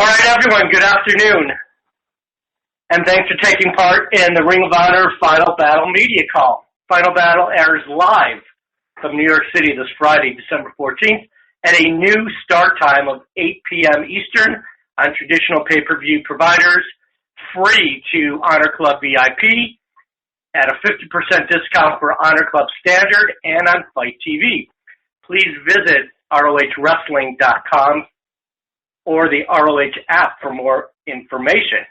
All right, everyone, good afternoon. And thanks for taking part in the Ring of Honor Final Battle media call. Final Battle airs live from New York City this Friday, December 14th, at a new start time of 8 p.m. Eastern on traditional pay-per-view providers, free to Honor Club VIP, at a 50% discount for Honor Club Standard and on Fight TV. Please visit ROHWrestling.com or the ROH app for more information.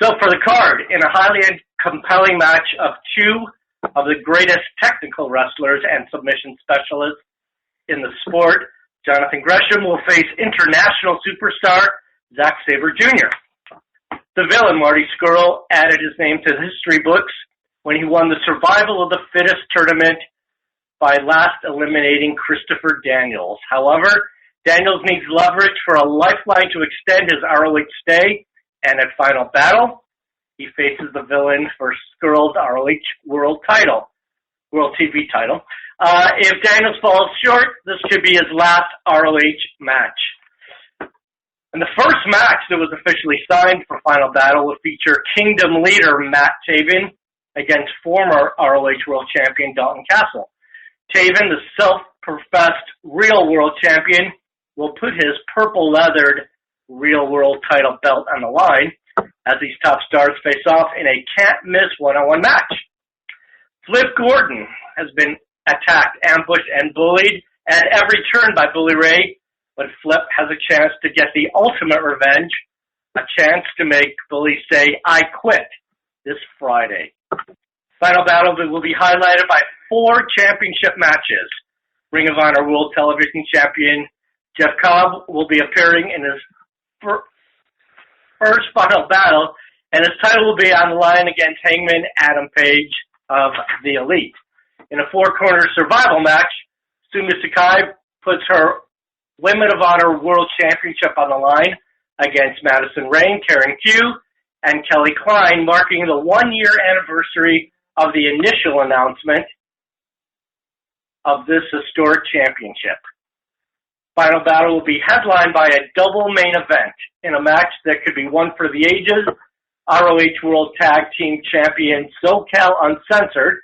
So for the card, in a highly compelling match of two of the greatest technical wrestlers and submission specialists in the sport, Jonathan Gresham will face international superstar Zack Sabre Jr. The villain, Marty Scurll, added his name to the history books when he won the Survival of the Fittest tournament by last eliminating Christopher Daniels. However, Daniels needs leverage for a lifeline to extend his ROH stay, and at Final Battle, he faces the villain for Scurll's ROH World TV title. If Daniels falls short, this could be his last ROH match. And the first match that was officially signed for Final Battle will feature Kingdom leader Matt Taven against former ROH World Champion Dalton Castle. Taven, the self-professed real world champion, will put his purple-leathered real world title belt on the line as these top stars face off in a can't-miss one-on-one match. Flip Gordon has been attacked, ambushed, and bullied at every turn by Bully Ray, but Flip has a chance to get the ultimate revenge, a chance to make Bully say, "I quit," this Friday. Final Battle will be highlighted by 4 championship matches. Ring of Honor World Television Champion Jeff Cobb will be appearing in his first Final Battle, and his title will be on the line against Hangman Adam Page of The Elite. In a 4-corner survival match, Sumi Sakai puts her Women of Honor World Championship on the line against Madison Rain, Karen Q, and Kelly Klein, marking the 1-year anniversary of the initial announcement of this historic championship. Final Battle will be headlined by a double main event in a match that could be one for the ages. ROH World Tag Team Champion SoCal Uncensored,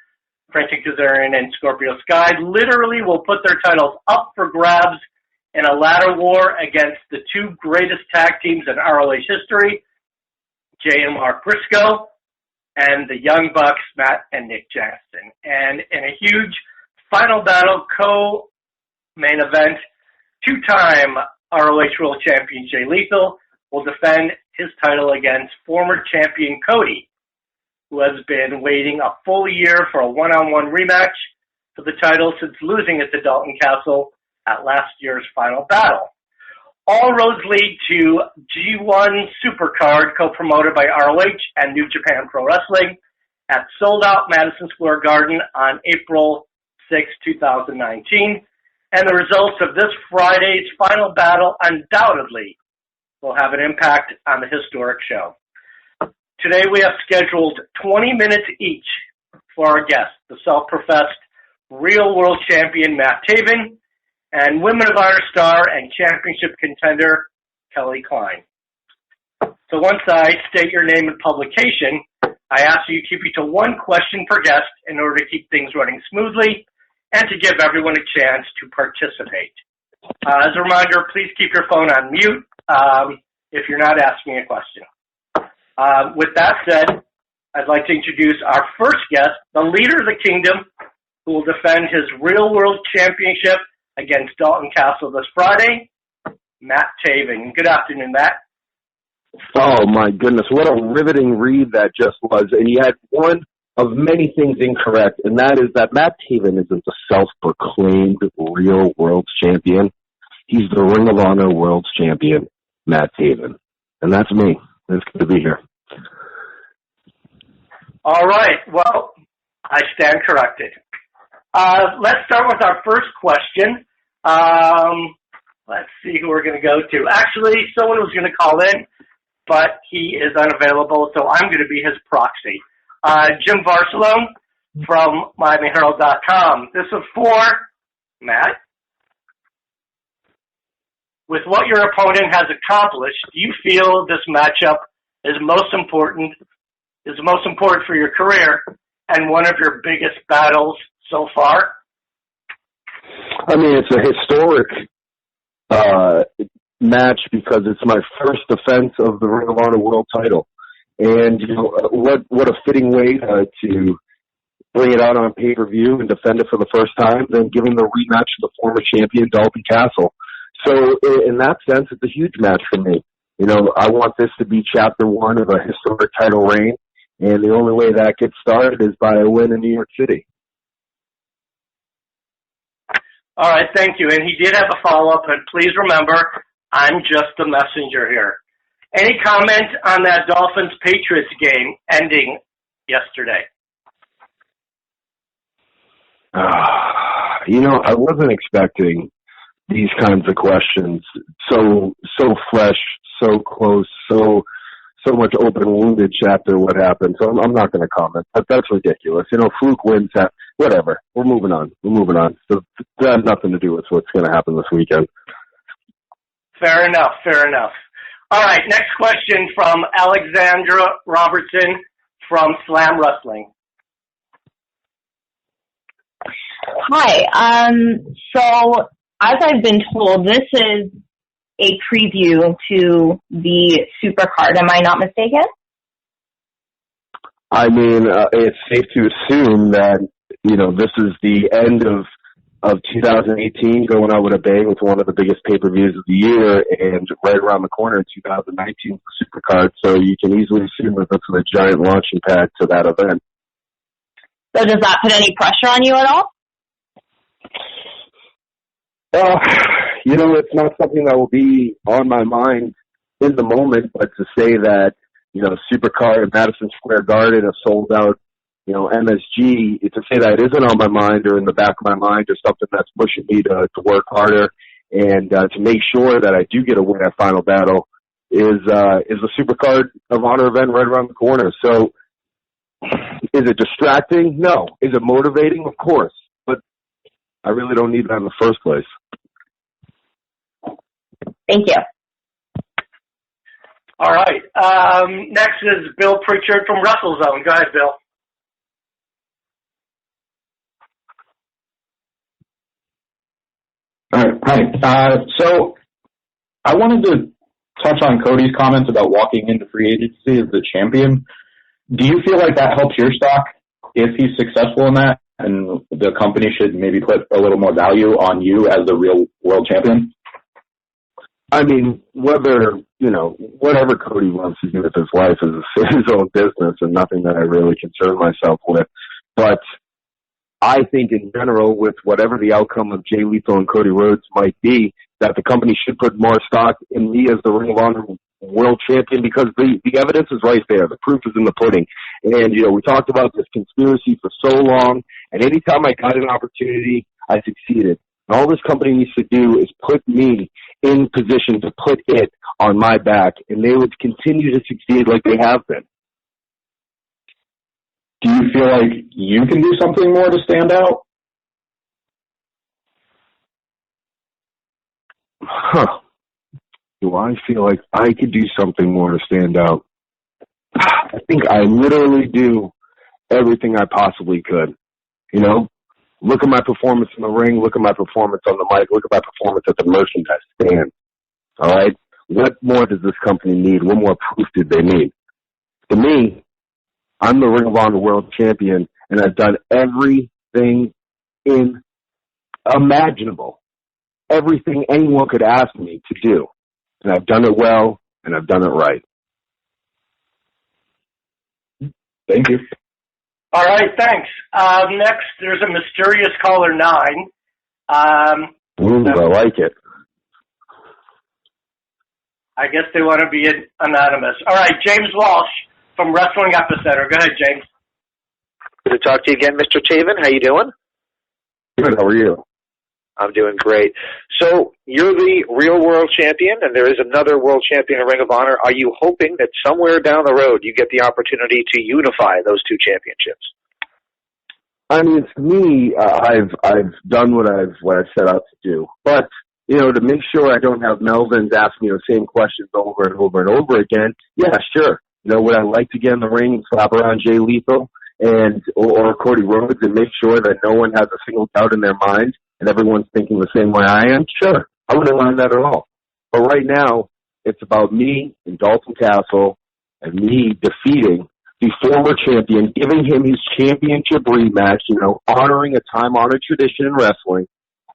Frantic Kazarian and Scorpio Sky, literally will put their titles up for grabs in a ladder war against the 2 greatest tag teams in ROH history, Jay and Mark Briscoe, and the Young Bucks, Matt and Nick Jackson. And in a huge Final Battle co-main event, 2-time ROH World Champion Jay Lethal will defend his title against former champion Cody, who has been waiting a full year for a one-on-one rematch for the title since losing it to Dalton Castle at last year's Final Battle. All roads lead to G1 Supercard, co-promoted by ROH and New Japan Pro Wrestling, at sold-out Madison Square Garden on April 6, 2019. And the results of this Friday's Final Battle undoubtedly will have an impact on the historic show. Today we have scheduled 20 minutes each for our guests, the self-professed real world champion Matt Taven and Women of Honor star and championship contender Kelly Klein. So once I state your name and publication, I ask you to keep it to 1 question per guest in order to keep things running smoothly and to give everyone a chance to participate. As a reminder, please keep your phone on mute if you're not asking a question. With that said, I'd like to introduce our first guest, the leader of the kingdom, who will defend his real world championship against Dalton Castle this Friday, Matt Taven. Good afternoon, Matt. Oh, my goodness. What a riveting read that just was. And you had one of many things incorrect, and that is that Matt Taven isn't the self-proclaimed real world champion. He's the Ring of Honor World Champion, Matt Taven. And that's me. It's good to be here. All right. Well, I stand corrected. Let's start with our first question. Let's see who we're going to go to. Actually, someone was going to call in, but he is unavailable, so I'm going to be his proxy. Jim Varsalo from MiamiHerald.com. This is for Matt. with what your opponent has accomplished, do you feel this matchup is most important for your career and one of your biggest battles so far? I mean, it's a historic match because it's my first defense of the Ring of Honor World title. And, you know, what a fitting way to bring it out on pay-per-view and defend it for the first time than giving the rematch to the former champion, Dalton Castle. So in that sense, it's a huge match for me. You know, I want this to be chapter 1 of a historic title reign, and the only way that gets started is by a win in New York City. All right, thank you. And he did have a follow-up, and please remember, I'm just a messenger here. Any comment on that Dolphins-Patriots game ending yesterday? You know, I wasn't expecting these kinds of questions. So fresh, so close, so much open wounded chapter what happened. So I'm not going to comment. That's ridiculous. You know, fluke wins. Whatever. We're moving on. So that has nothing to do with what's going to happen this weekend. Fair enough. All right, next question from Alexandra Robertson from Slam Wrestling. Hi. So as I've been told, this is a preview to the Supercard. Am I not mistaken? I mean, it's safe to assume that, you know, this is the end of 2018 going out with a bang with one of the biggest pay-per-views of the year, and right around the corner in 2019 the Supercard. So you can easily assume that this is a giant launching pad to that event. So does that put any pressure on you at all? You know, it's not something that will be on my mind in the moment, but to say that, you know, Supercard at Madison Square Garden, a sold out, you know, MSG, to say that isn't on my mind or in the back of my mind or something that's pushing me to work harder and to make sure that I do get a win at Final Battle is the Supercard of Honor event right around the corner. So is it distracting? No. Is it motivating? Of course. But I really don't need that in the first place. Thank you. All right. Next is Bill Pritchard from WrestleZone. Go ahead, Bill. All right. Hi. So I wanted to touch on Cody's comments about walking into free agency as the champion. Do you feel like that helps your stock if he's successful in that, and the company should maybe put a little more value on you as the real world champion? I mean, whatever Cody wants to do with his life is his own business and nothing that I really concern myself with. But I think in general, with whatever the outcome of Jay Lethal and Cody Rhodes might be, that the company should put more stock in me as the Ring of Honor world champion, because the evidence is right there. The proof is in the pudding. And, you know, we talked about this conspiracy for so long, and anytime I got an opportunity, I succeeded. And all this company needs to do is put me in position to put it on my back, and they would continue to succeed like they have been. Do you feel like you can do something more to stand out? Do I feel like I could do something more to stand out? I think I literally do everything I possibly could. You know, look at my performance in the ring, look at my performance on the mic, look at my performance at the merchandise stand. All right? What more does this company need? What more proof did they need? To me, I'm the Ring of Honor World Champion, and I've done everything imaginable. Everything anyone could ask me to do. And I've done it well, and I've done it right. Thank you. All right, thanks. Next, there's a mysterious caller 9. I like it. I guess they want to be anonymous. All right, James Walsh from Wrestling Epicenter. Go ahead, James. Good to talk to you again, Mr. Taven. How you doing? Good. How are you? I'm doing great. So you're the real world champion, and there is another world champion in Ring of Honor. Are you hoping that somewhere down the road you get the opportunity to unify those two championships? I mean, to me, I've done what I've set out to do. But to make sure I don't have Melvin's asking me the same questions over and over and over again, yeah, sure. Would I like to get in the ring and slap around Jay Lethal or Cody Rhodes and make sure that no one has a single doubt in their mind and everyone's thinking the same way I am? Sure. I wouldn't mind that at all. But right now, it's about me and Dalton Castle and me defeating the former champion, giving him his championship rematch, honoring a time-honored tradition in wrestling,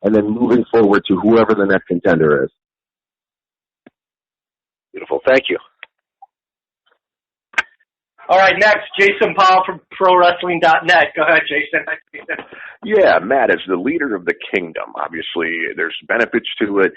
and then moving forward to whoever the next contender is. Beautiful. Thank you. All right, next, Jason Powell from ProWrestling.net. Go ahead, Jason. Yeah, Matt, as the leader of the kingdom, obviously there's benefits to it.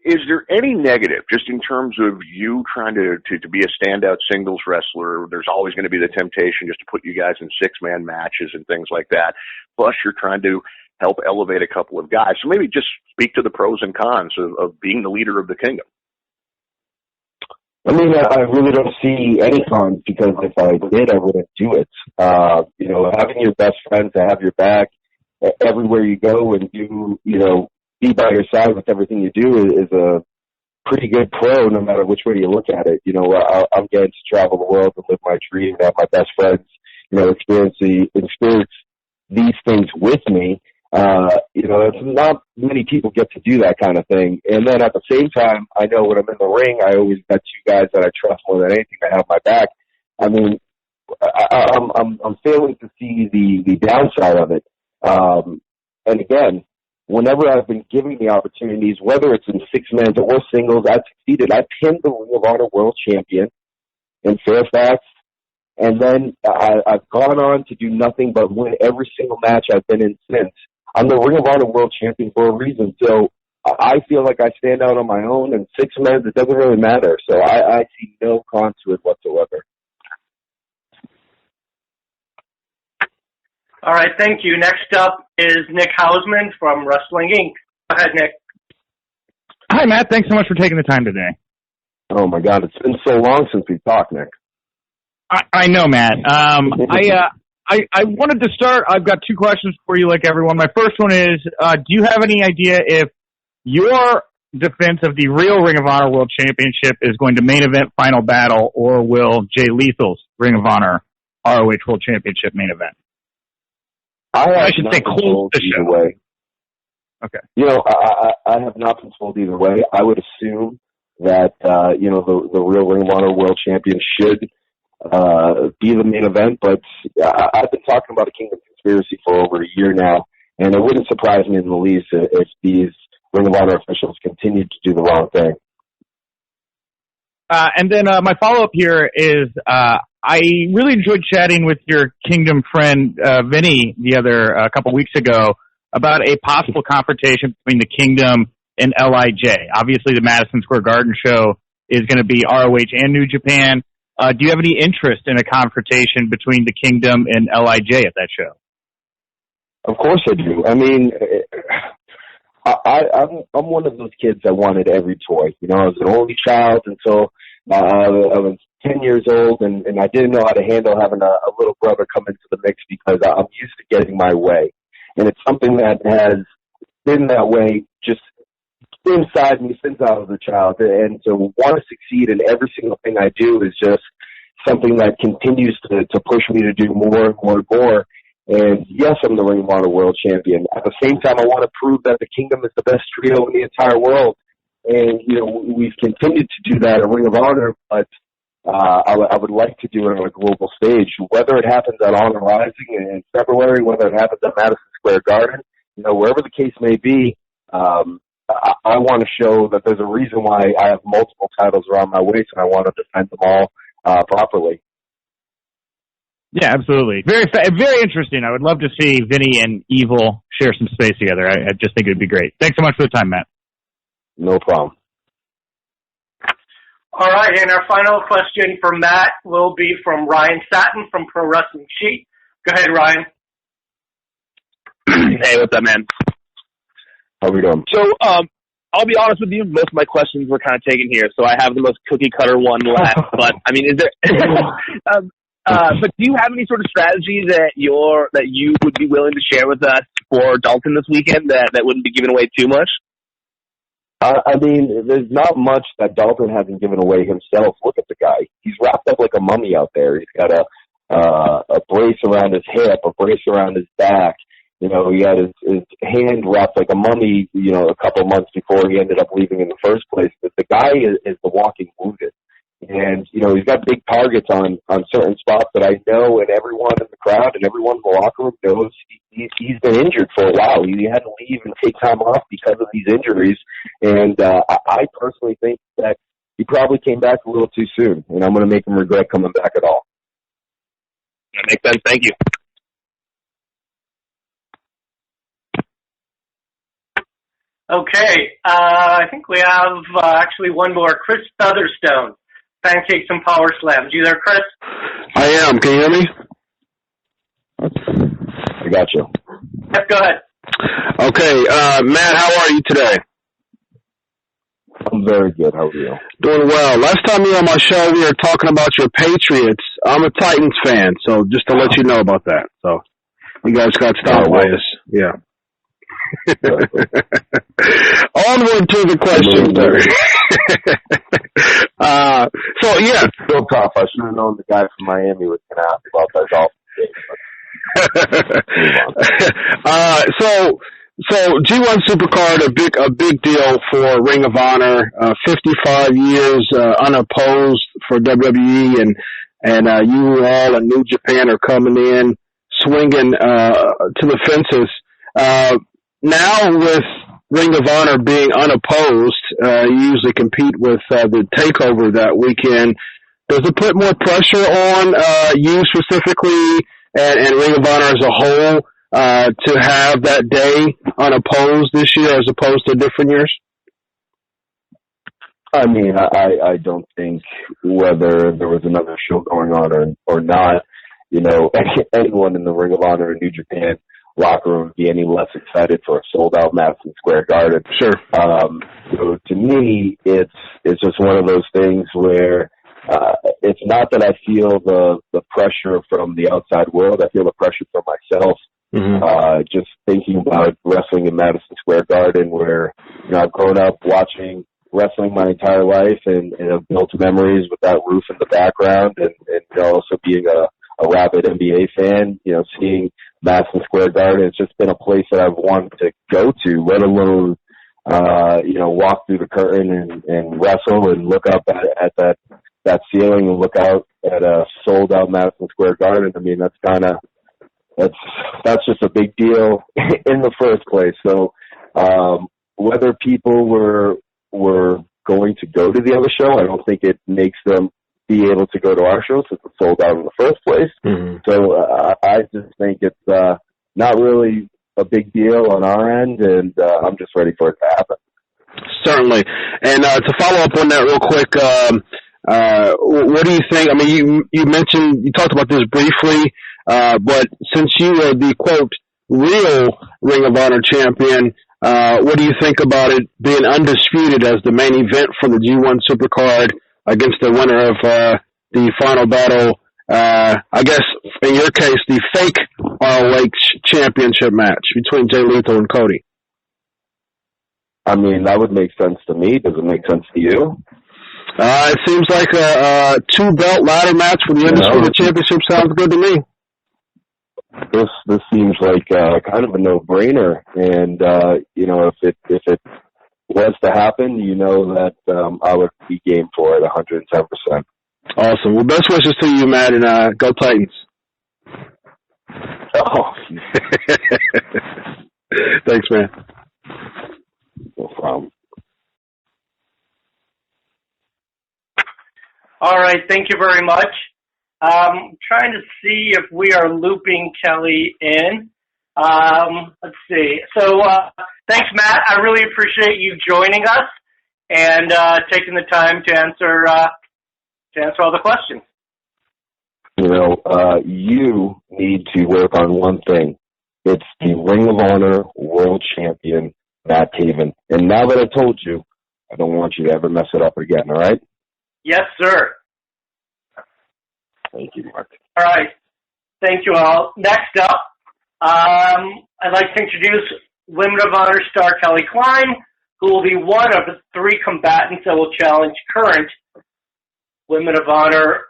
Is there any negative, just in terms of you trying to be a standout singles wrestler? There's always going to be the temptation just to put you guys in six-man matches and things like that. Plus, you're trying to help elevate a couple of guys. So maybe just speak to the pros and cons of being the leader of the kingdom. I mean, I really don't see any cons, because if I did, I wouldn't do it. Having your best friend to have your back everywhere you go and do, be by your side with everything you do is a pretty good pro, no matter which way you look at it. I'm getting to travel the world and live my dream and have my best friends, experience these things with me. It's not many people get to do that kind of thing. And then at the same time, I know when I'm in the ring, I always got two guys that I trust more than anything to have my back. I mean, I'm failing to see the downside of it. And again, whenever I've been given the opportunities, whether it's in six-man or singles, I've succeeded. I pinned the Ring of Honor World Champion in Fairfax. And then I've gone on to do nothing but win every single match I've been in since. I'm the Ring of Honor World Champion for a reason. So I feel like I stand out on my own, and six men, it doesn't really matter. So I see no con to it whatsoever. All right, thank you. Next up is Nick Hausman from Wrestling Inc. Go ahead, Nick. Hi, Matt. Thanks so much for taking the time today. Oh, my God. It's been so long since we've talked, Nick. I know, Matt. I wanted to start. I've got two questions for you, like everyone. My first one is, do you have any idea if your defense of the real Ring of Honor World Championship is going to main event Final Battle, or will Jay Lethal's Ring of Honor ROH World Championship main event? I should say close the show. Way. Okay. I have not been told either way. I would assume that, the real Ring of Honor World Champion should be the main event, but I've been talking about a Kingdom conspiracy for over a year now, and it wouldn't surprise me in the least if these Ring of Honor officials continue to do the wrong thing. And then my follow-up here is, I really enjoyed chatting with your Kingdom friend, Vinny, a couple weeks ago, about a possible confrontation between the Kingdom and LIJ. Obviously, the Madison Square Garden show is going to be ROH and New Japan. Do you have any interest in a confrontation between the Kingdom and LIJ at that show? Of course I do. I mean, I'm one of those kids that wanted every toy. I was an only child until I was 10 years old, and I didn't know how to handle having a little brother come into the mix because I'm used to getting my way. And it's something that has been that way just inside me since I was a child. And to want to succeed in every single thing I do is just something that continues to push me to do more and more and more. And yes, I'm the Ring of Honor World Champion. At the same time, I want to prove that the Kingdom is the best trio in the entire world. And, we've continued to do that at Ring of Honor, but I would like to do it on a global stage. Whether it happens at Honor Rising in February, whether it happens at Madison Square Garden, wherever the case may be, I want to show that there's a reason why I have multiple titles around my waist, and I want to defend them all properly. Yeah, absolutely. Very interesting. I would love to see Vinny and Evil share some space together. I just think it would be great. Thanks so much for the time, Matt. No problem. All right, and our final question for Matt will be from Ryan Satin from Pro Wrestling Sheet. Go ahead, Ryan. Hey, what's up, man? How we doing? So, I'll be honest with you, most of my questions were kind of taken here, so I have the most cookie-cutter one left. But, I mean, is there... but do you have any sort of strategy that you would be willing to share with us for Dalton this weekend that wouldn't be giving away too much? I mean, there's not much that Dalton hasn't given away himself. Look at the guy. He's wrapped up like a mummy out there. He's got a brace around his hip, a brace around his back. You know, he had his hand wrapped like a mummy, you know, a couple months before he ended up leaving in the first place. But the guy is the walking wounded. And, you know, he's got big targets on certain spots that I know, and everyone in the crowd and everyone in the locker room knows he's been injured for a while. He had to leave and take time off because of these injuries. And I personally think that he probably came back a little too soon, and I'm going to make him regret coming back at all. That makes sense. Thank you. Okay, I think we have actually one more. Chris Featherstone, Pancakes and Power Slams. You there, Chris? I am. Can you hear me? I got you. Yep, go ahead. Okay, Matt, how are you today? I'm very good. How are you? Doing well. Last time you were on my show, we were talking about your Patriots. I'm a Titans fan, so just to let you know about that. So you guys got stopped by us. Yeah. Onward to the question. So yeah, still tough. I should have known the guy from Miami was going to ask about that golf game. So G1 Supercard, a big deal for Ring of Honor. 55 years unopposed for WWE, and you all in New Japan are coming in swinging to the fences. Now with Ring of Honor being unopposed, you usually compete with the TakeOver that weekend. Does it put more pressure on you specifically and Ring of Honor as a whole to have that day unopposed this year as opposed to different years? I mean, I don't think whether there was another show going on or not, you know, anyone in the Ring of Honor in New Japan locker room would be any less excited for a sold-out Madison Square Garden. Sure. So to me, it's just one of those things where it's not that I feel the pressure from the outside world. I feel the pressure from myself. Mm-hmm. Just thinking about wrestling in Madison Square Garden, where, you know, I've grown up watching wrestling my entire life and have built memories with that roof in the background, and you know, also being a rabid NBA fan, you know, seeing Madison Square Garden, it's just been a place that I've wanted to go to, let alone, you know, walk through the curtain and wrestle and look up at that ceiling and look out at a sold out Madison Square Garden. I mean, that's just a big deal in the first place. So, whether people were going to go to the other show, I don't think it makes them be able to go to our show since it's sold out in the first place. Mm-hmm. So I just think it's not really a big deal on our end, and I'm just ready for it to happen. Certainly. And to follow up on that real quick, what do you think? I mean, you talked about this briefly, but since you are the, quote, real Ring of Honor champion, what do you think about it being undisputed as the main event for the G1 Supercard against the winner of the final battle, I guess, in your case, the fake ROH championship match between Jay Lethal and Cody? I mean, that would make sense to me. Does it make sense to you? It seems like a two-belt ladder match for the Undisputed Championship sounds good to me. This seems like kind of a no-brainer, and you know, if it was to happen, you know that I would be game for it 110%. Awesome. Well, best wishes to you, Matt, and go Titans. Oh. Thanks, man. No problem. All right, thank you very much. Trying to see if we are looping Kelly in. Let's see. So, thanks, Matt. I really appreciate you joining us and taking the time to answer all the questions. You know, you need to work on one thing. It's the Ring of Honor World Champion, Matt Taven. And now that I told you, I don't want you to ever mess it up again, all right? Yes, sir. Thank you, Mark. All right. Thank you all. Next up, I'd like to introduce Women of Honor star Kelly Klein, who will be one of the 3 combatants that will challenge current Women of Honor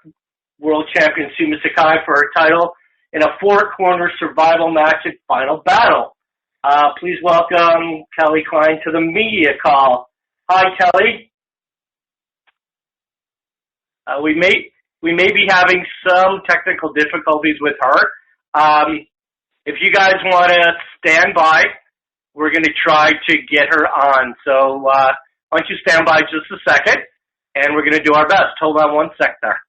World Champion Sumi Sakai for her title in a 4-corner survival match at Final Battle. Please welcome Kelly Klein to the media call. Hi, Kelly. We may be having some technical difficulties with her. If you guys want to stand by, we're going to try to get her on. So why don't you stand by just a second, and we're going to do our best. Hold on one sec there.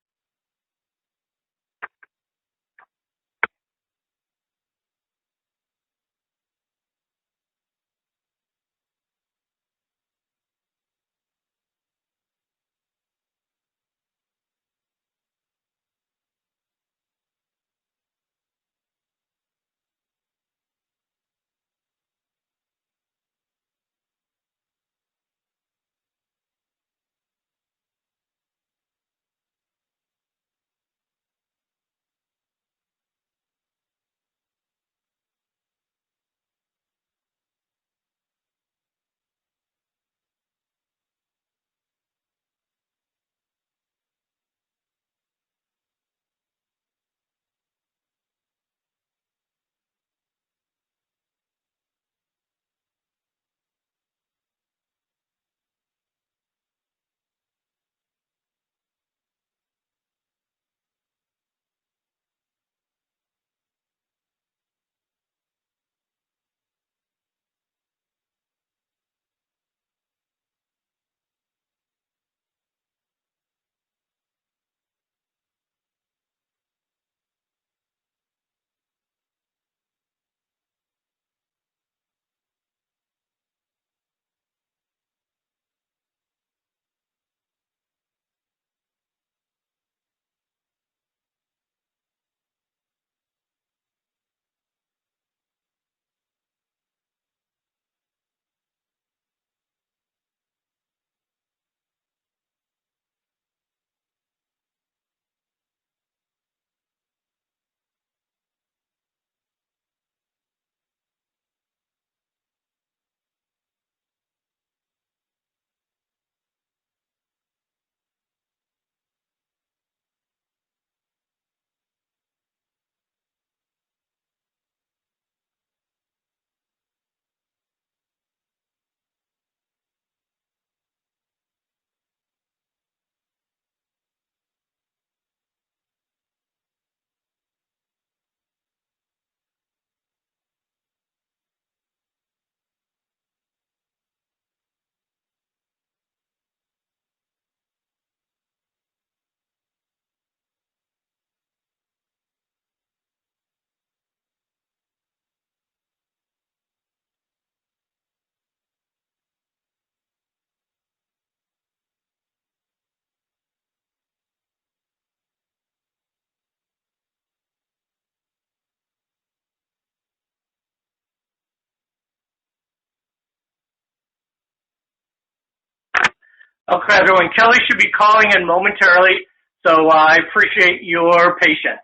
Okay, everyone. Kelly should be calling in momentarily, so I appreciate your patience.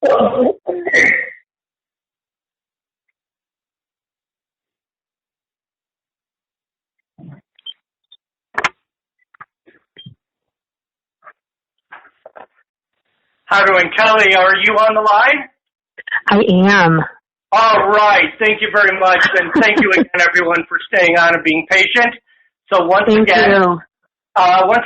How doing, Kelly? Are you on the line? I am. All right. Thank you very much, and thank you again, everyone, for staying on and being patient. So once again, I'd like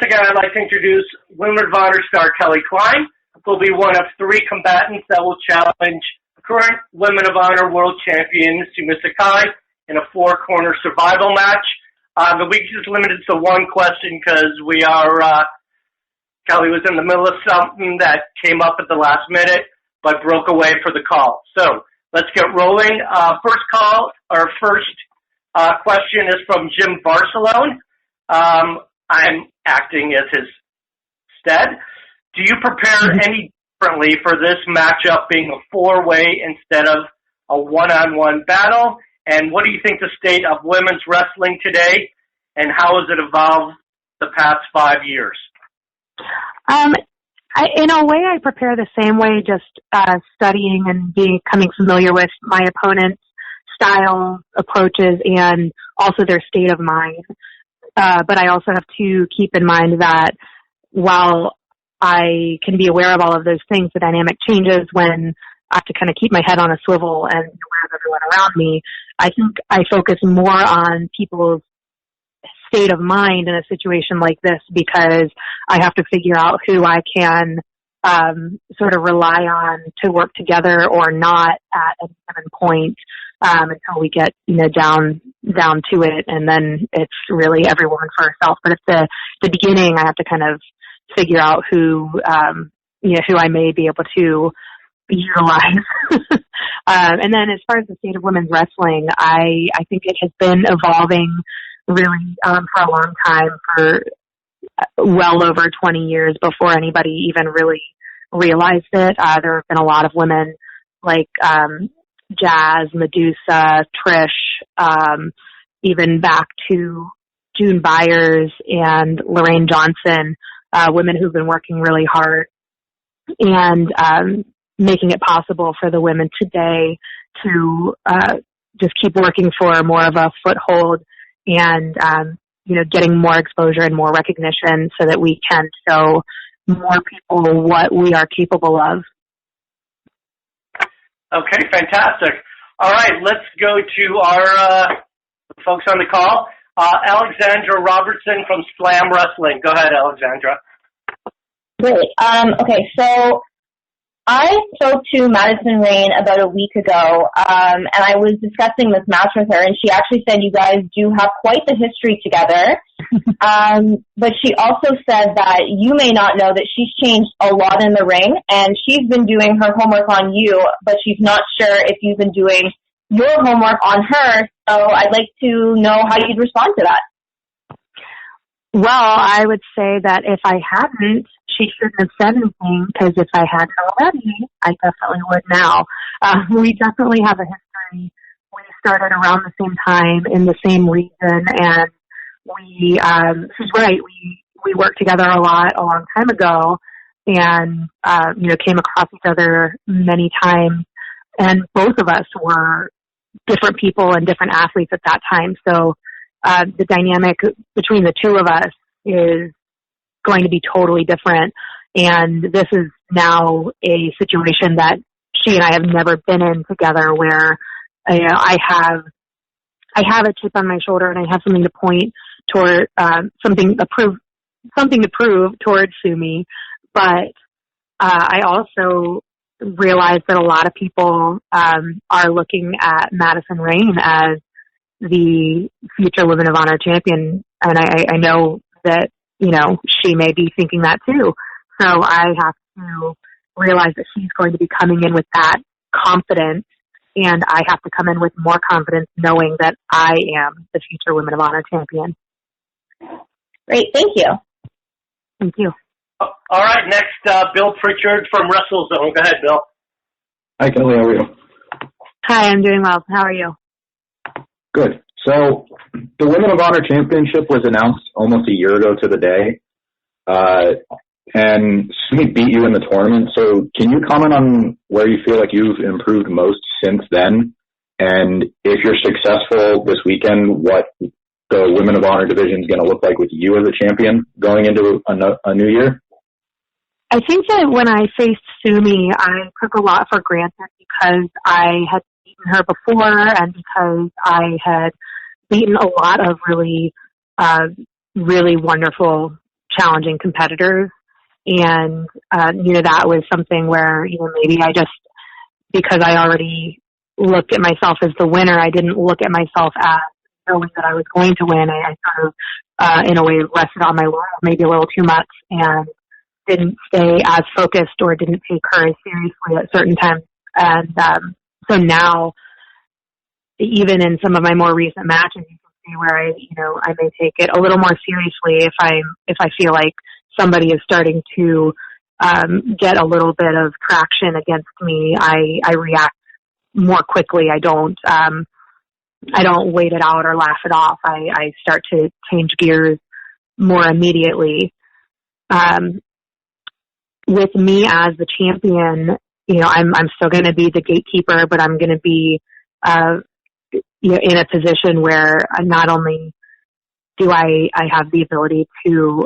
to introduce Women of Honor star Kelly Klein, who will be one of 3 combatants that will challenge current Women of Honor World Champion Sumi Sakai in a 4-corner survival match. The week is limited to one question because we are. Kelly was in the middle of something that came up at the last minute, but broke away for the call. So let's get rolling. First question is from Jim Barcelone. I'm acting as his stead. Do you prepare any differently for this matchup being a 4-way instead of a 1-on-1 battle? And what do you think the state of women's wrestling today, and how has it evolved the past 5 years? In a way, I prepare the same way, just studying and becoming familiar with my opponent's style, approaches, and also their state of mind. But I also have to keep in mind that while I can be aware of all of those things, the dynamic changes when I have to kind of keep my head on a swivel and be aware of everyone around me. I think I focus more on people's state of mind in a situation like this because I have to figure out who I can sort of rely on to work together or not at a given point until we get down to it, and then it's really every woman for herself. But at the beginning, I have to kind of figure out who I may be able to utilize. And then as far as the state of women's wrestling, I think it has been evolving really for a long time, for well over 20 years before anybody even really realized it. There have been a lot of women like Jazz, Medusa, Trish, even back to June Byers and Lorraine Johnson, women who've been working really hard and making it possible for the women today to just keep working for more of a foothold and getting more exposure and more recognition so that we can show more people what we are capable of. Okay, fantastic. All right, let's go to our folks on the call. Alexandra Robertson from Slam Wrestling. Go ahead, Alexandra. Great. Okay, so I spoke to Madison Rain about a week ago, and I was discussing this match with her, and she actually said you guys do have quite the history together. But she also said that you may not know that she's changed a lot in the ring, and she's been doing her homework on you, but she's not sure if you've been doing your homework on her. So I'd like to know how you'd respond to that. Well, I would say that if I hadn't, she shouldn't have said anything, because if I hadn't already, I definitely would now. We definitely have a history. We started around the same time in the same region, and she's right, we worked together a long time ago, and, came across each other many times, and both of us were different people and different athletes at that time, so the dynamic between the two of us is going to be totally different. And this is now a situation that she and I have never been in together, where I have a chip on my shoulder and I have something to point toward, something to prove towards Sumi. But I also realize that a lot of people are looking at Madison Rain as the future Women of Honor champion, and I know that she may be thinking that too. So I have to realize that she's going to be coming in with that confidence, and I have to come in with more confidence, knowing that I am the future Women of Honor champion. Great, thank you. Thank you. All right, next, Bill Pritchard from WrestleZone. Go ahead, Bill. Hi, Kelly. How are you? Hi, I'm doing well. How are you? Good. So the Women of Honor Championship was announced almost a year ago to the day. and Sumi beat you in the tournament. So can you comment on where you feel like you've improved most since then? And if you're successful this weekend, what the Women of Honor division is going to look like with you as a champion going into a new year? I think that when I faced Sumi, I took a lot for granted because I had beaten her before and because I had beaten a lot of really, really wonderful, challenging competitors. And, that was something where, maybe I just, because I already looked at myself as the winner, I didn't look at myself as knowing that I was going to win. I sort of, in a way, rested on my laurels maybe a little too much and didn't stay as focused or didn't take her as seriously at certain times. And so now, even in some of my more recent matches, you can see where I may take it a little more seriously if I feel like somebody is starting to get a little bit of traction against me. I react more quickly. I don't wait it out or laugh it off. I start to change gears more immediately. With me as the champion, I'm still going to be the gatekeeper, but I'm going to be, in a position where not only do I have the ability to,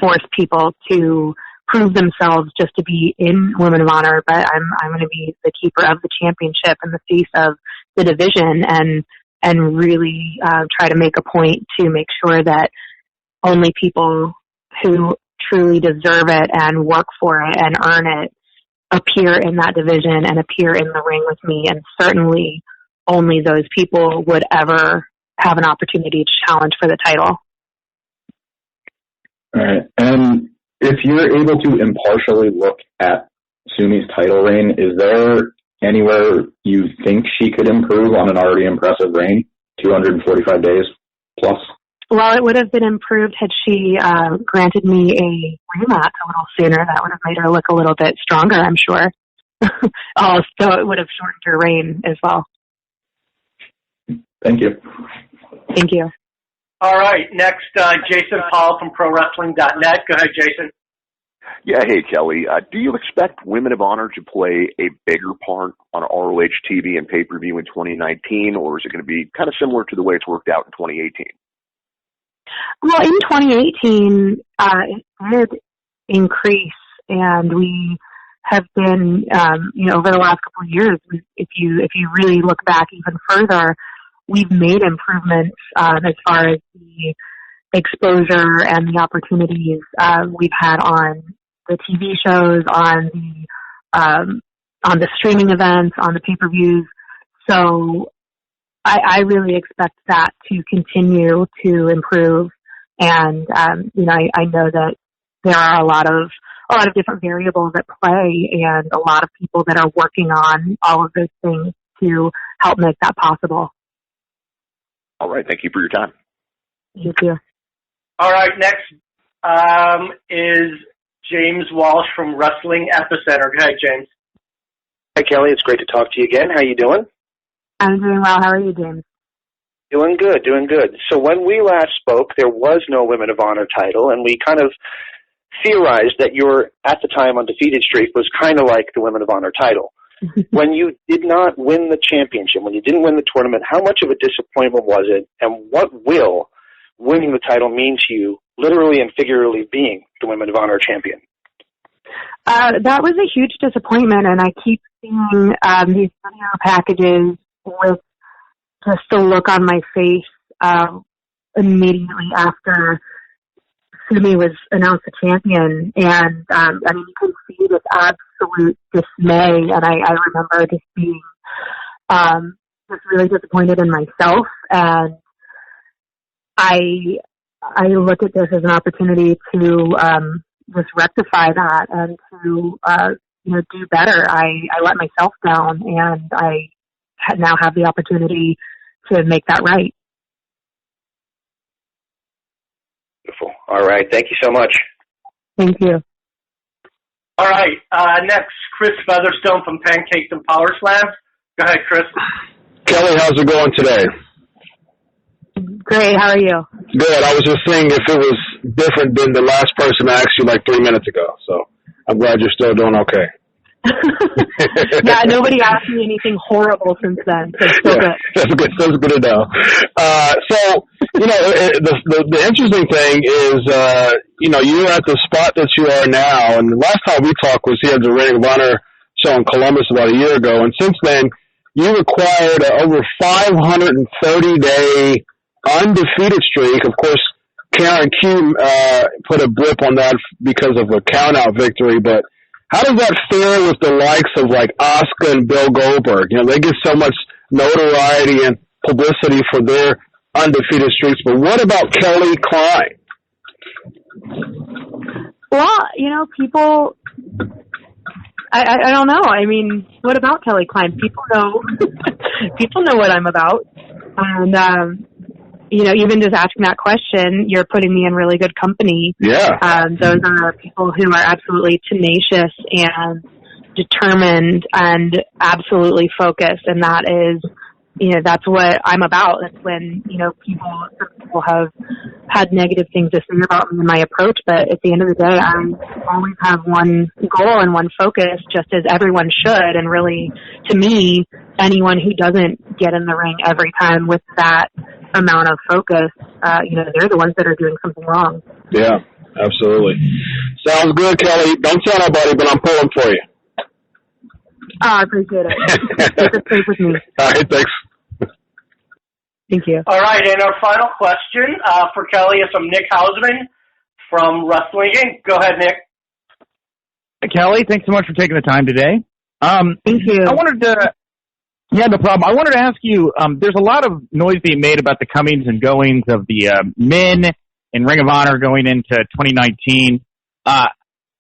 force people to prove themselves just to be in Women of Honor, but I'm going to be the keeper of the championship and the face of the division and really try to make a point to make sure that only people who truly deserve it and work for it and earn it appear in that division and appear in the ring with me. And certainly only those people would ever have an opportunity to challenge for the title. All right. And if you're able to impartially look at Sumi's title reign, is there anywhere you think she could improve on an already impressive reign, 245 days plus? Well, it would have been improved had she granted me a rematch a little sooner. That would have made her look a little bit stronger, I'm sure. So it would have shortened her reign as well. Thank you. Thank you. All right, next, Jason Paul from ProWrestling.net. Go ahead, Jason. Yeah, hey, Kelly. Do you expect Women of Honor to play a bigger part on ROH TV and pay-per-view in 2019, or is it going to be kind of similar to the way it's worked out in 2018? Well, in 2018, it did increase, and we have been, over the last couple of years, if you really look back even further, we've made improvements as far as the exposure and the opportunities we've had on the TV shows, on the streaming events, on the pay-per-views. So I really expect that to continue to improve. And I know that there are a lot of different variables at play and a lot of people that are working on all of those things to help make that possible. All right. Thank you for your time. Thank you. All right. Next is James Walsh from Wrestling Epicenter. Go ahead, James. Hi, Kelly. It's great to talk to you again. How you doing? I'm doing well. How are you, James? Doing good. So when we last spoke, there was no Women of Honor title, and we kind of theorized that your, at the time, undefeated streak was kind of like the Women of Honor title. When you did not win the championship, when you didn't win the tournament, how much of a disappointment was it, and what will winning the title mean to you, literally and figuratively being the Women of Honor champion? That was a huge disappointment, and I keep seeing these video packages with just the look on my face immediately after Sumi was announced the champion, and you can see this absolute dismay, and I remember just being just really disappointed in myself, and I look at this as an opportunity to just rectify that and to do better. I let myself down, and I now have the opportunity to make that right. Beautiful. All right. Thank you so much. Thank you. All right. Next, Chris Featherstone from Pancakes and Power Slams. Go ahead, Chris. Kelly, how's it going today? Great. How are you? Good. I was just saying if it was different than the last person I asked you like 3 minutes ago. So I'm glad you're still doing okay. Yeah, nobody asked me anything horrible since then. So it's still good. That's good. That's good to know. So, the interesting thing is, you're at the spot that you are now. And the last time we talked was here at the Ring of Honor show in Columbus about a year ago. And since then, you acquired an over 530-day undefeated streak. Of course, Karen Q put a blip on that because of a count-out victory. But how does that fare with the likes of like Asuka and Bill Goldberg? They get so much notoriety and publicity for their undefeated streaks. But what about Kelly Klein? Well, people, I don't know. I mean, what about Kelly Klein? People know what I'm about. And, even just asking that question, you're putting me in really good company. Yeah. Those are people who are absolutely tenacious and determined and absolutely focused. And that is, that's what I'm about. That's when, some people have had negative things to say about me and my approach. But at the end of the day, I always have one goal and one focus, just as everyone should. And really, to me, anyone who doesn't get in the ring every time with that amount of focus, they're the ones that are doing something wrong. Yeah, absolutely. Sounds good, Kelly. Don't tell nobody, but I'm pulling for you. I appreciate it. Take it safe with me. All right, thanks. Thank you. All right, and our final question for Kelly is from Nick Hausman from Wrestling Inc. Go ahead, Nick. Hey, Kelly, thanks so much for taking the time today. Thank you. Yeah, no problem. I wanted to ask you, there's a lot of noise being made about the comings and goings of the men in Ring of Honor going into 2019.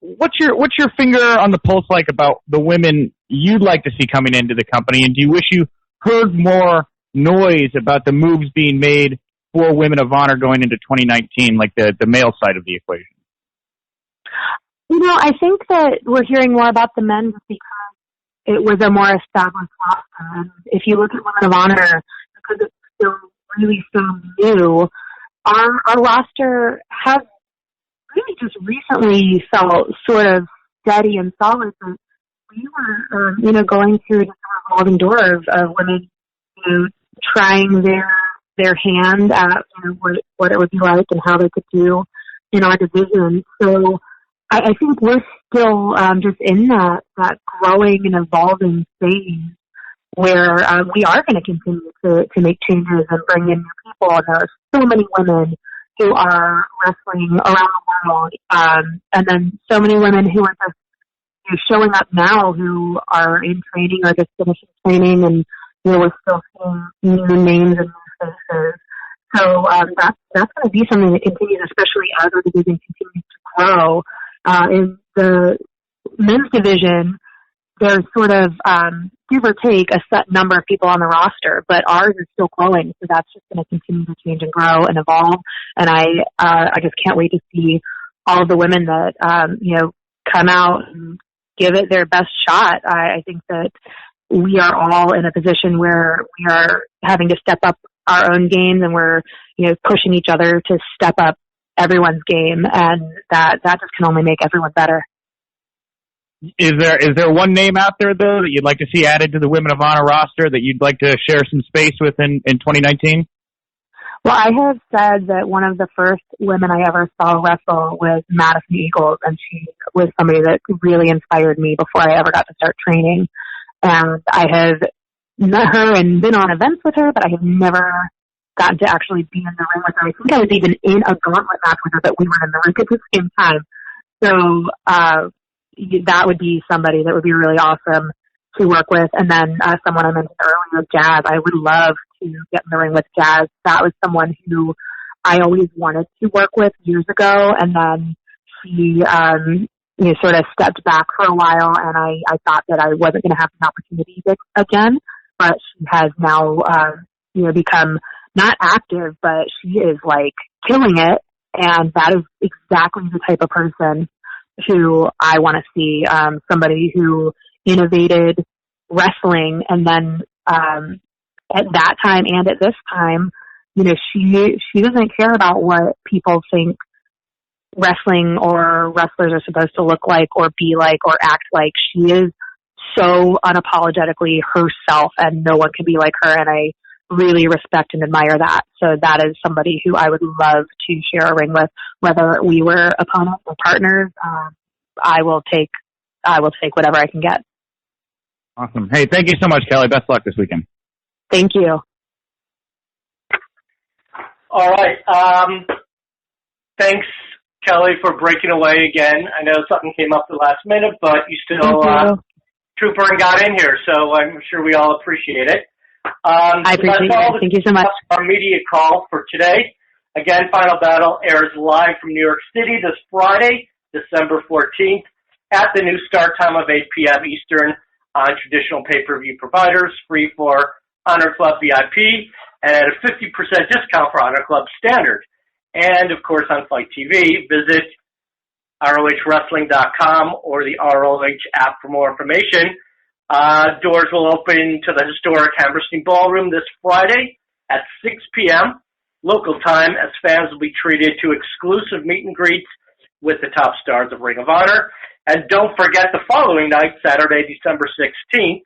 What's your finger on the pulse like about the women you'd like to see coming into the company, and do you wish you heard more noise about the moves being made for Women of Honor going into 2019, like the male side of the equation? I think that we're hearing more about the men just because it was a more established roster. And if you look at Women of Honor, because it's still really so new, our roster has really just recently felt sort of steady and solid. But we were, going through just a revolving door of women, trying their hand at what it would be like and how they could do in our division. So I think we're still just in that growing and evolving phase where we are going to continue to make changes and bring in new people. And there are so many women who are wrestling around the world, and then so many women who are just showing up now who are in training or just finishing training, and we're still seeing new names and new faces. So that's going to be something that continues, especially as our division continues to grow. In the men's division, there's sort of, give or take, a set number of people on the roster, but ours is still growing, so that's just going to continue to change and grow and evolve. And I just can't wait to see all of the women that, come out and give it their best shot. I think that we are all in a position where we are having to step up our own games, and we're, pushing each other to step up everyone's game, and that just can only make everyone better. Is there one name out there, though, that you'd like to see added to the Women of Honor roster that you'd like to share some space with in 2019? Well, I have said that one of the first women I ever saw wrestle was Madison Eagles, and she was somebody that really inspired me before I ever got to start training. And I have met her and been on events with her, but I have never gotten to actually be in the ring with her. I think I was even in a gauntlet match with her, but we were in the ring at the same time. So that would be somebody that would be really awesome to work with. And then someone I mentioned earlier, Jazz. I would love to get in the ring with Jazz. That was someone who I always wanted to work with years ago, and then she sort of stepped back for a while, and I thought that I wasn't going to have the opportunity again, but she has now become not active, but she is like killing it, and that is exactly the type of person who I want to see, somebody who innovated wrestling, and then at that time and at this time she doesn't care about what people think wrestling or wrestlers are supposed to look like or be like or act like. She is so unapologetically herself, and no one can be like her, and I really respect and admire that. So that is somebody who I would love to share a ring with, whether we were opponents or partners. I will take whatever I can get. Awesome. Hey, thank you so much, Kelly. Best luck this weekend. Thank you. All right. Thanks, Kelly, for breaking away again. I know something came up the last minute, but you still trooper and got in here, so I'm sure we all appreciate it. I appreciate it. Thank you so much. Our media call for today. Again, Final Battle airs live from New York City this Friday, December 14th, at the new start time of 8 p.m. Eastern on traditional pay-per-view providers, free for Honor Club VIP, and at a 50% discount for Honor Club Standard. And, of course, on Fight TV, visit ROHWrestling.com or the ROH app for more information. Doors will open to the historic Hammerstein Ballroom this Friday at 6 p.m. local time, as fans will be treated to exclusive meet and greets with the top stars of Ring of Honor. And don't forget the following night, Saturday, December 16th,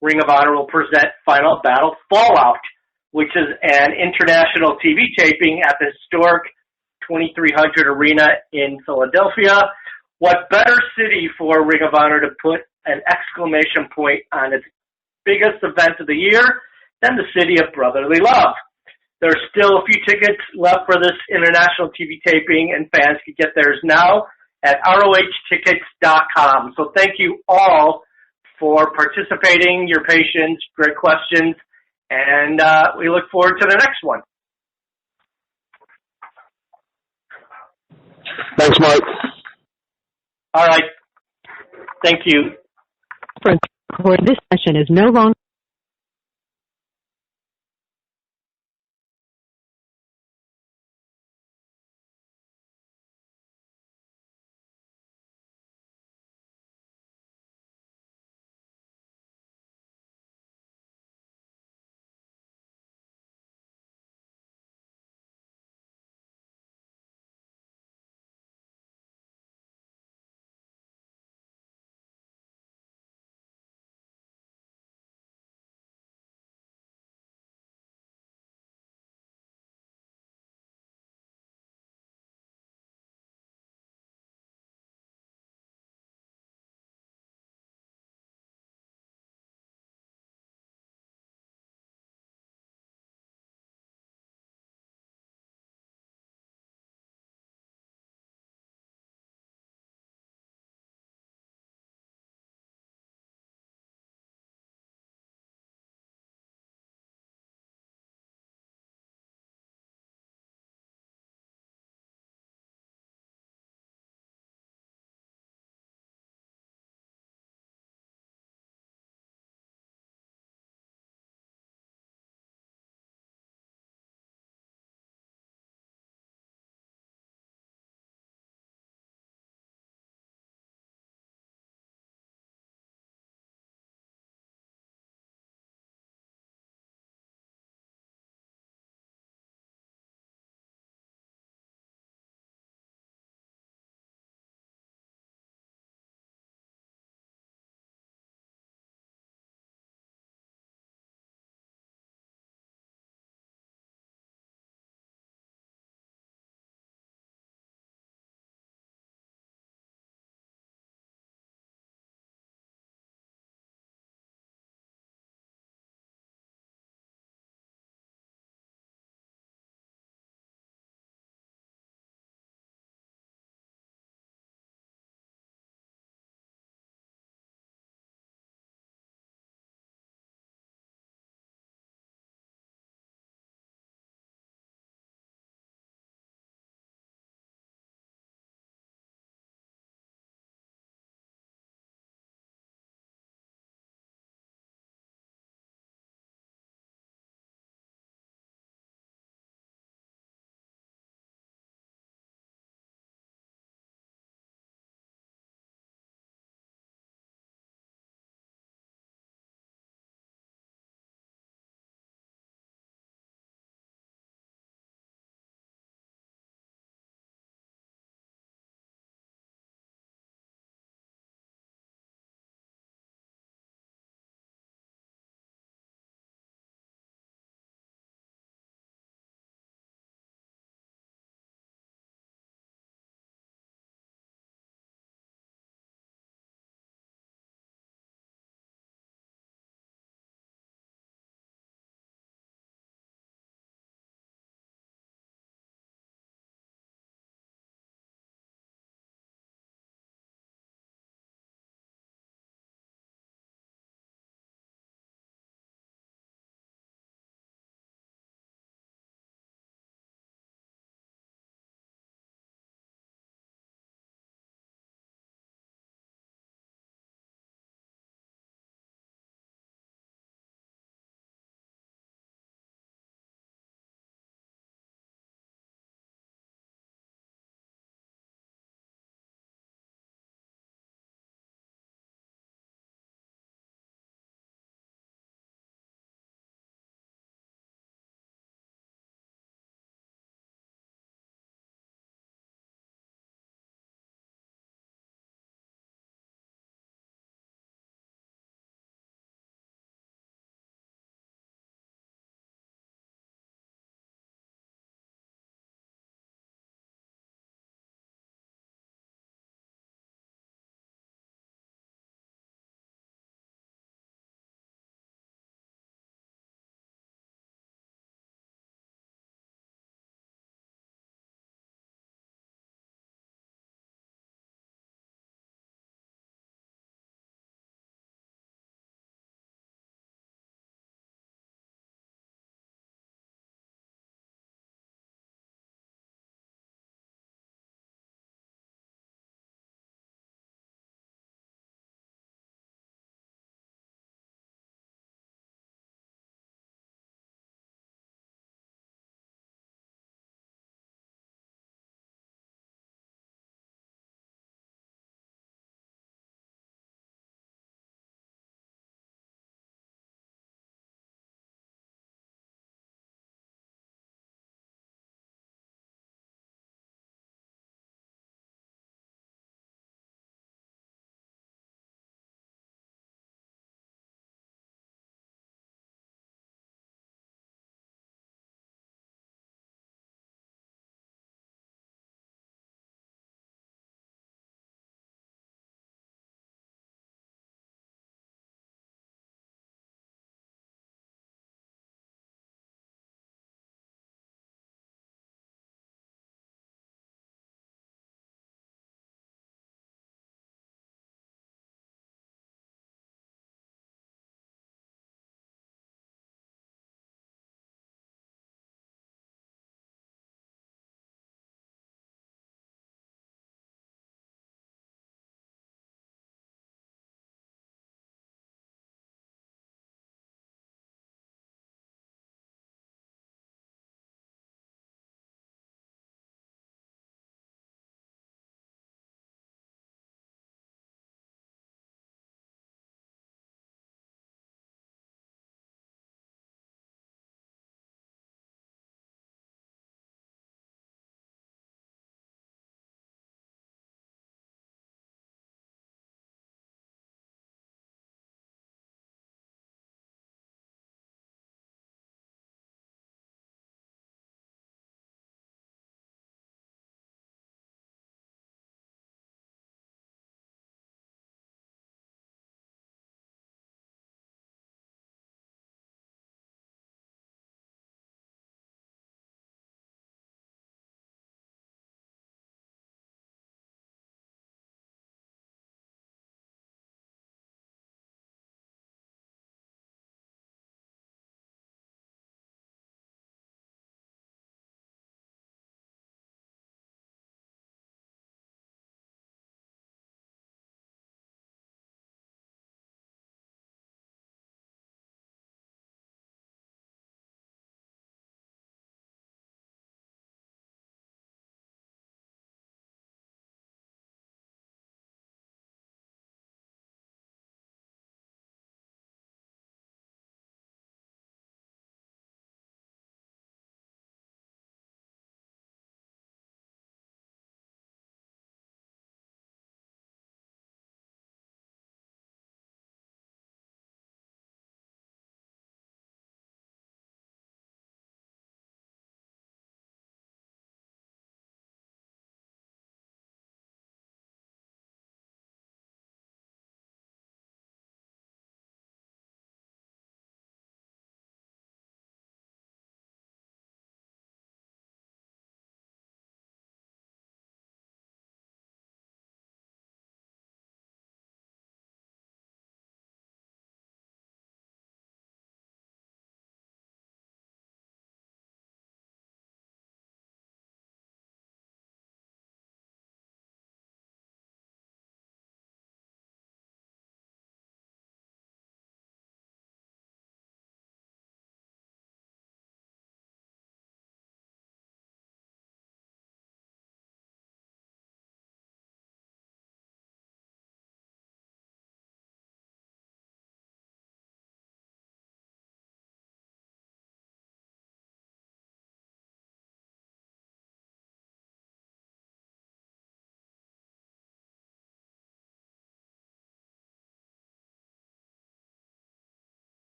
Ring of Honor will present Final Battle Fallout, which is an international TV taping at the historic 2300 Arena in Philadelphia. What better city for Ring of Honor to put an exclamation point on its biggest event of the year than the city of brotherly love? There's still a few tickets left for this international TV taping, and fans can get theirs now at ROHtickets.com. So thank you all for participating, your patience, great questions, and we look forward to the next one. Thanks, Mike. All right. Thank you. For this session is no longer